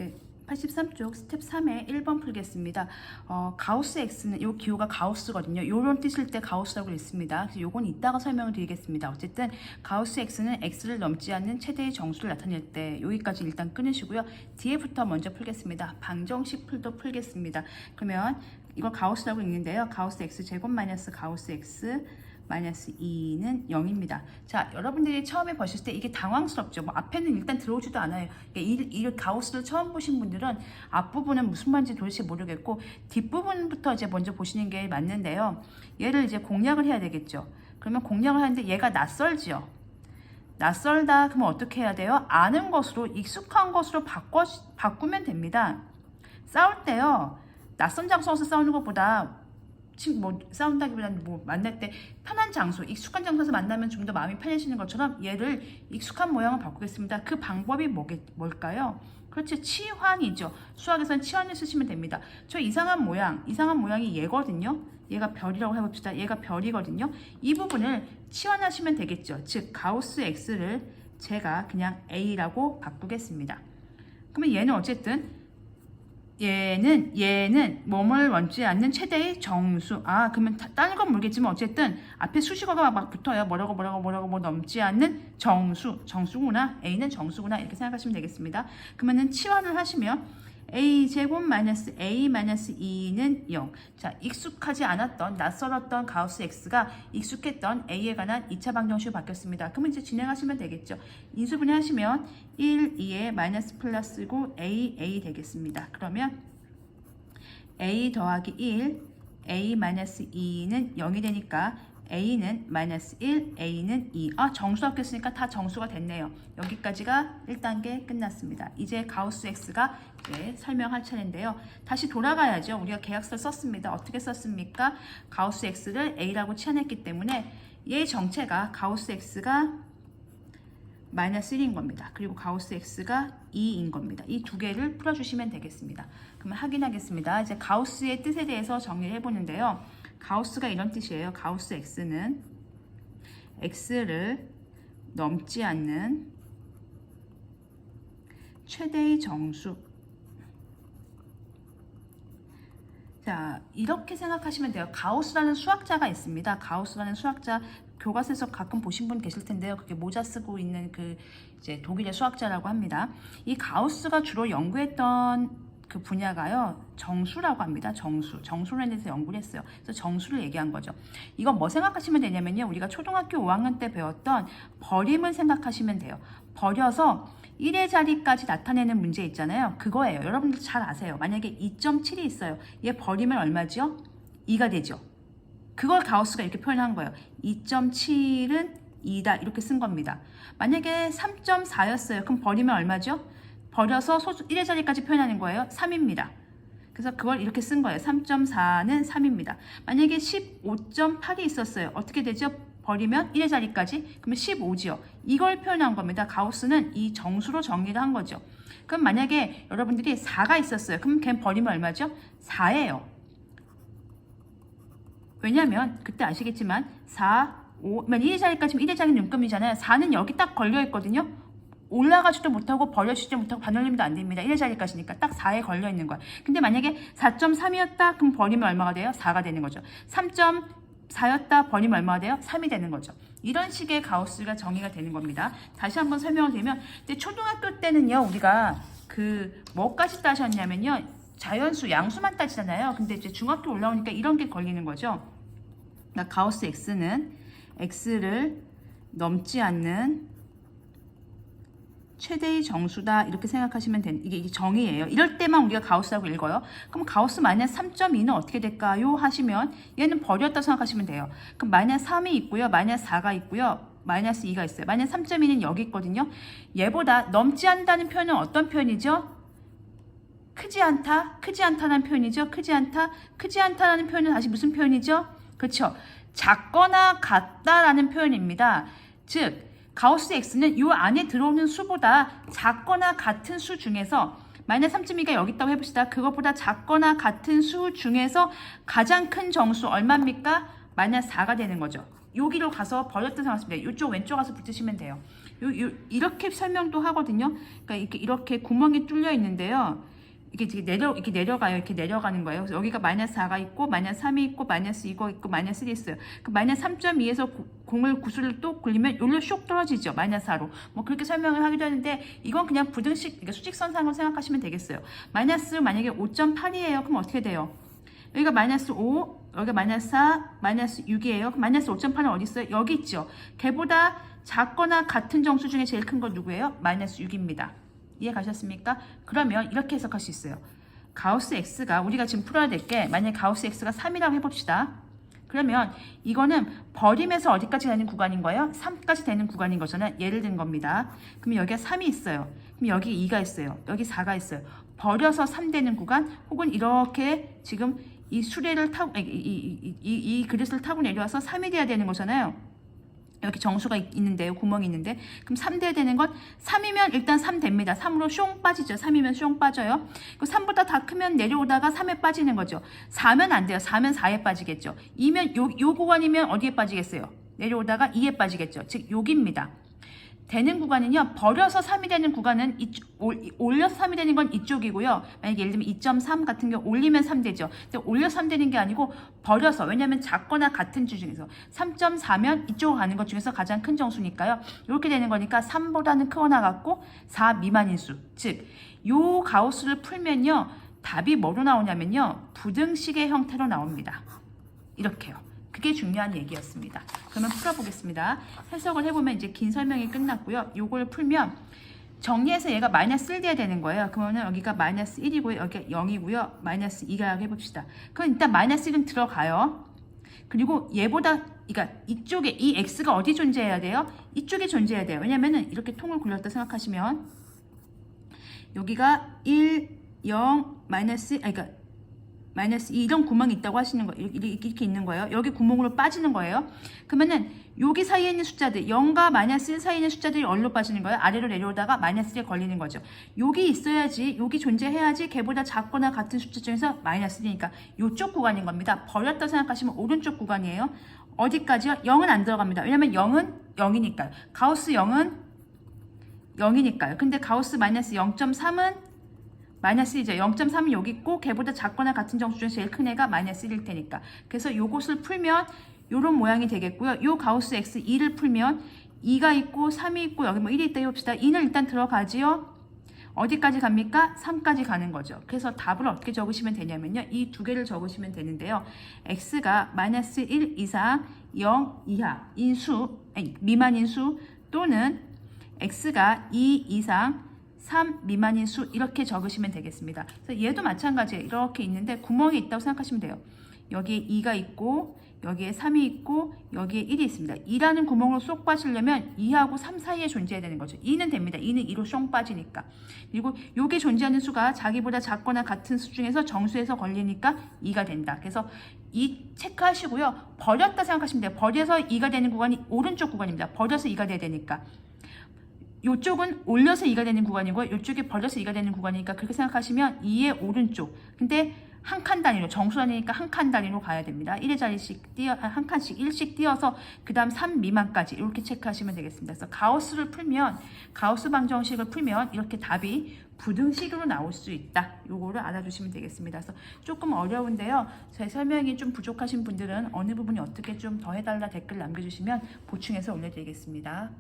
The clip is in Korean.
네, 83쪽 스텝 3의 1번 풀겠습니다. 가우스 X는 이 기호가 가우스거든요. 요런 뜻일 때 가우스라고 있습니다. 그래서 요건 이따가 설명을 드리겠습니다. 어쨌든 가우스 X는 X를 넘지 않는 최대의 정수를 나타낼 때 여기까지 일단 끊으시고요. 뒤에부터 먼저 풀겠습니다. 방정식 풀도 풀겠습니다. 그러면 이걸 가우스라고 읽는데요. 가우스 X 제곱 마이너스 가우스 X 마이너스 2는 0입니다. 자, 여러분들이 처음에 보실 때 이게 당황스럽죠. 뭐 앞에는 일단 들어오지도 않아요. 이 가우스를 처음 보신 분들은 앞부분은 무슨 말인지 도대체 모르겠고 뒷부분부터 이제 먼저 보시는 게 맞는데요. 얘를 이제 공략을 해야 되겠죠. 그러면 공략을 하는데 얘가 낯설지요. 낯설다 그러면 어떻게 해야 돼요? 아는 것으로 익숙한 것으로 바꾸면 됩니다. 싸울 때요. 낯선 장소에서 싸우는 것보다 뭐 싸운다기보다는 뭐 만날 때 편한 장소, 익숙한 장소에서 만나면 좀 더 마음이 편해지는 것처럼 얘를 익숙한 모양을 바꾸겠습니다. 그 방법이 뭘까요? 그렇죠. 치환이죠. 수학에서는 치환을 쓰시면 됩니다. 저 이상한 모양이 얘거든요. 얘가 별이라고 해봅시다. 얘가 별이거든요. 이 부분을 치환하시면 되겠죠. 즉 가우스 X를 제가 그냥 A라고 바꾸겠습니다. 그러면 얘는 어쨌든 얘는 뭐뭘 원치 않는 최대의 정수. 그러면 다른 건 모르겠지만 어쨌든 앞에 수식어가 막 붙어요. 뭐라고 넘지 않는 정수구나. A는 정수구나. 이렇게 생각하시면 되겠습니다. 그러면은 치환을 하시면 A 제곱 마이너스 A 마이너스 2는 0. 자, 익숙하지 않았던 낯설었던 가우스 X가 익숙했던 A에 관한 2차 방정식으로 바뀌었습니다. 그러면 이제 진행하시면 되겠죠. 인수분해 하시면 1, 2에 마이너스 플러스고 A 되겠습니다. 그러면 A 더하기 1, A 마이너스 2는 0이 되니까 A는 마이너스 1, A는 2. 정수 바뀌었으니까 다 정수가 됐네요. 여기까지가 1단계 끝났습니다. 이제 가우스 X가 이제 설명할 차례인데요. 다시 돌아가야죠. 우리가 계약서를 썼습니다. 어떻게 썼습니까? 가우스 X를 A라고 치환했기 때문에 얘 정체가 가우스 X가 마이너스 1인 겁니다. 그리고 가우스 X가 2인 겁니다. 이 두 개를 풀어주시면 되겠습니다. 그러면 확인하겠습니다. 이제 가우스의 뜻에 대해서 정리를 해보는데요. 가우스가 이런 뜻이에요. 가우스 X는 X를 넘지 않는 최대의 정수. 자, 이렇게 생각하시면 돼요. 가우스라는 수학자가 있습니다. 가우스라는 수학자 교과서에서 가끔 보신 분 계실 텐데요. 그게 모자 쓰고 있는 그 이제 독일의 수학자라고 합니다. 이 가우스가 주로 연구했던 그 분야가요, 정수라고 합니다. 정수론에 대해서 연구를 했어요. 그래서 정수를 얘기한 거죠. 이건 뭐 생각하시면 되냐면요, 우리가 초등학교 5학년 때 배웠던 버림을 생각하시면 돼요. 버려서 1의 자리까지 나타내는 문제 있잖아요. 그거예요. 여러분들 잘 아세요. 만약에 2.7이 있어요. 얘 버리면 얼마죠? 2가 되죠. 그걸 가우스가 이렇게 표현한 거예요. 2.7은 2다 이렇게 쓴 겁니다. 만약에 3.4였어요. 그럼 버리면 얼마죠? 버려서 1의 자리까지 표현하는 거예요. 3입니다. 그래서 그걸 이렇게 쓴 거예요. 3.4는 3입니다. 만약에 15.8이 있었어요. 어떻게 되죠? 버리면 1의 자리까지. 그러면 15지요. 이걸 표현한 겁니다. 가우스는 이 정수로 정리를 한 거죠. 그럼 만약에 여러분들이 4가 있었어요. 그럼 걔 버리면 얼마죠? 4예요. 왜냐면 그때 아시겠지만 4, 5, 1의 자리까지 1의 자리는 0금이잖아요. 4는 여기 딱 걸려있거든요. 올라가지도 못하고 버려지지도 못하고 반올림도 안 됩니다. 1의 자리까지니까 딱 4에 걸려 있는 거야. 근데 만약에 4.3이었다 그럼 버리면 얼마가 돼요? 4가 되는 거죠. 3.4였다 버리면 얼마가 돼요? 3이 되는 거죠. 이런 식의 가우스가 정의가 되는 겁니다. 다시 한번 설명을 드리면 초등학교 때는요, 우리가 그 뭐까지 따셨냐면요, 자연수, 양수만 따지잖아요. 근데 이제 중학교 올라오니까 이런 게 걸리는 거죠. 그러니까 가우스 X는 X를 넘지 않는 최대의 정수다 이렇게 생각하시면 되는, 이게 정의예요. 이럴 때만 우리가 가우스라고 읽어요. 그럼 가우스 마이너스 3.2는 어떻게 될까요? 하시면 얘는 버렸다 생각하시면 돼요. 그럼 마이너스 3이 있고요. 마이너스 4가 있고요. 마이너스 2가 있어요. 마이너스 3.2는 여기 있거든요. 얘보다 넘지 않는다는 표현은 어떤 표현이죠? 크지 않다, 크지 않다는 표현이죠. 크지 않다라는 표현은 다시 무슨 표현이죠? 그렇죠. 작거나 같다라는 표현입니다. 즉 가우스 X는 이 안에 들어오는 수보다 작거나 같은 수 중에서 마이너스 3.2가 여기 있다고 해봅시다. 그것보다 작거나 같은 수 중에서 가장 큰 정수 얼마입니까? 마이너스 4가 되는 거죠. 여기로 가서 버렸던 생각하시면 돼요. 이쪽 왼쪽 가서 붙이시면 돼요. 이렇게 설명도 하거든요. 그러니까 이렇게 구멍이 뚫려 있는데요. 이렇게 내려가요. 이렇게 내려가는 거예요. 그래서 여기가 마이너스 4가 있고, 마이너스 3이 있고, 마이너스 2가 있고, 마이너스 1이 있어요. 그 마이너스 3.2에서 공을 구슬을 또 굴리면 여기로 쇽 떨어지죠. 마이너스 4로. 뭐 그렇게 설명을 하기도 하는데, 이건 그냥 부등식, 그러니까 수직선상으로 생각하시면 되겠어요. 마이너스 만약에 5.8이에요. 그럼 어떻게 돼요? 여기가 마이너스 5, 여기가 마이너스 4, 마이너스 6이에요. 그럼 마이너스 5.8은 어디 있어요? 여기 있죠. 걔보다 작거나 같은 정수 중에 제일 큰 건 누구예요? 마이너스 6입니다. 이해 가셨습니까? 그러면 이렇게 해석할 수 있어요. 가우스 X가 우리가 지금 풀어야 될 게 만약에 가우스 X가 3이라고 해봅시다. 그러면 이거는 버림에서 어디까지 가는 구간인 거예요? 3까지 되는 구간인 거잖아요. 예를 든 겁니다. 그럼 여기가 3이 있어요. 그럼 여기 2가 있어요. 여기 4가 있어요. 버려서 3 되는 구간 혹은 이렇게 지금 이 수레를 타고 이 그릇을 타고 내려와서 3이 돼야 되는 거잖아요. 여기 정수가 있는데요. 구멍이 있는데. 그럼 3 돼야 되는 건 3이면 일단 3 됩니다. 3으로 숑 빠지죠. 3이면 숑 빠져요. 3보다 다 크면 내려오다가 3에 빠지는 거죠. 4면 안 돼요. 4면 4에 빠지겠죠. 2면 요 구간이면 어디에 빠지겠어요? 내려오다가 2에 빠지겠죠. 즉 여기입니다. 되는 구간은요. 버려서 3이 되는 구간은 올려서 3이 되는 건 이쪽이고요. 만약에 예를 들면 2.3 같은 경우 올리면 3 되죠. 근데 올려서 3 되는 게 아니고 버려서, 왜냐하면 작거나 같은 주 중에서 3.4면 이쪽으로 가는 것 중에서 가장 큰 정수니까요. 이렇게 되는 거니까 3보다는 크거나 같고 4 미만인 수. 즉, 요 가우스를 풀면요. 답이 뭐로 나오냐면요. 부등식의 형태로 나옵니다. 이렇게요. 그게 중요한 얘기였습니다. 그러면 풀어보겠습니다. 해석을 해보면 이제 긴 설명이 끝났고요. 요걸 풀면 정리해서 얘가 마이너스 1 돼야 되는 거예요. 그러면 여기가 마이너스 1이고요. 여기가 0이고요. 마이너스 2가 해봅시다. 그럼 일단 마이너스 1은 들어가요. 그리고 얘보다, 그러니까 이쪽에 이 x가 어디 존재해야 돼요? 이쪽에 존재해야 돼요. 왜냐면은 이렇게 통을 굴렸다 생각하시면 여기가 1, 0, 마이너스, 그러니까 마이너스 2 이런 구멍이 있다고 하시는 거예요. 이렇게 있는 거예요. 여기 구멍으로 빠지는 거예요. 그러면은 여기 사이에 있는 숫자들, 0과 마이너스 1 사이에 있는 숫자들이 어디로 빠지는 거예요? 아래로 내려오다가 마이너스 1에 걸리는 거죠. 여기 있어야지, 여기 존재해야지 걔보다 작거나 같은 숫자 중에서 마이너스 1이니까 이쪽 구간인 겁니다. 버렸다 생각하시면 오른쪽 구간이에요. 어디까지요? 0은 안 들어갑니다. 왜냐면 0은 0이니까요. 가우스 0은 0이니까요. 근데 가우스 마이너스 0.3은 마이너스 1이죠. 0.3은 여기 있고 걔보다 작거나 같은 정수 중에 제일 큰 애가 마이너스 1일 테니까. 그래서 요것을 풀면 요런 모양이 되겠고요. 요 가우스 x 2를 풀면 2가 있고 3이 있고 여기 뭐 1이 있다 해봅시다. 2는 일단 들어가지요. 어디까지 갑니까? 3까지 가는 거죠. 그래서 답을 어떻게 적으시면 되냐면요. 이 두 개를 적으시면 되는데요. x가 마이너스 1 이상 0 이하인 수, 아니 미만인 수 또는 x가 2 이상 3 미만인 수 이렇게 적으시면 되겠습니다. 그래서 얘도 마찬가지예요. 이렇게 있는데 구멍이 있다고 생각하시면 돼요. 여기에 2가 있고 여기에 3이 있고 여기에 1이 있습니다. 2라는 구멍으로 쏙 빠지려면 2하고 3 사이에 존재해야 되는 거죠. 2는 됩니다. 2는 2로 쏙 빠지니까. 그리고 여기 존재하는 수가 자기보다 작거나 같은 수 중에서 정수에서 걸리니까 2가 된다. 그래서 이 체크하시고요. 버렸다 생각하시면 돼요. 버려서 2가 되는 구간이 오른쪽 구간입니다. 버려서 2가 돼야 되니까. 이쪽은 올려서 2가 되는 구간이고 이쪽이 버려서 2가 되는 구간이니까 그렇게 생각하시면 2의 오른쪽. 근데 한 칸 단위로, 정수 단위니까 한 칸 단위로 가야 됩니다. 1의 자리씩 한 칸씩 1씩 띄어서 그 다음 3 미만까지 이렇게 체크하시면 되겠습니다. 그래서 가우스를 풀면, 가우스 방정식을 풀면 이렇게 답이 부등식으로 나올 수 있다. 요거를 알아두시면 되겠습니다. 그래서 조금 어려운데요. 제 설명이 좀 부족하신 분들은 어느 부분이 어떻게 좀 더 해달라 댓글 남겨주시면 보충해서 올려드리겠습니다.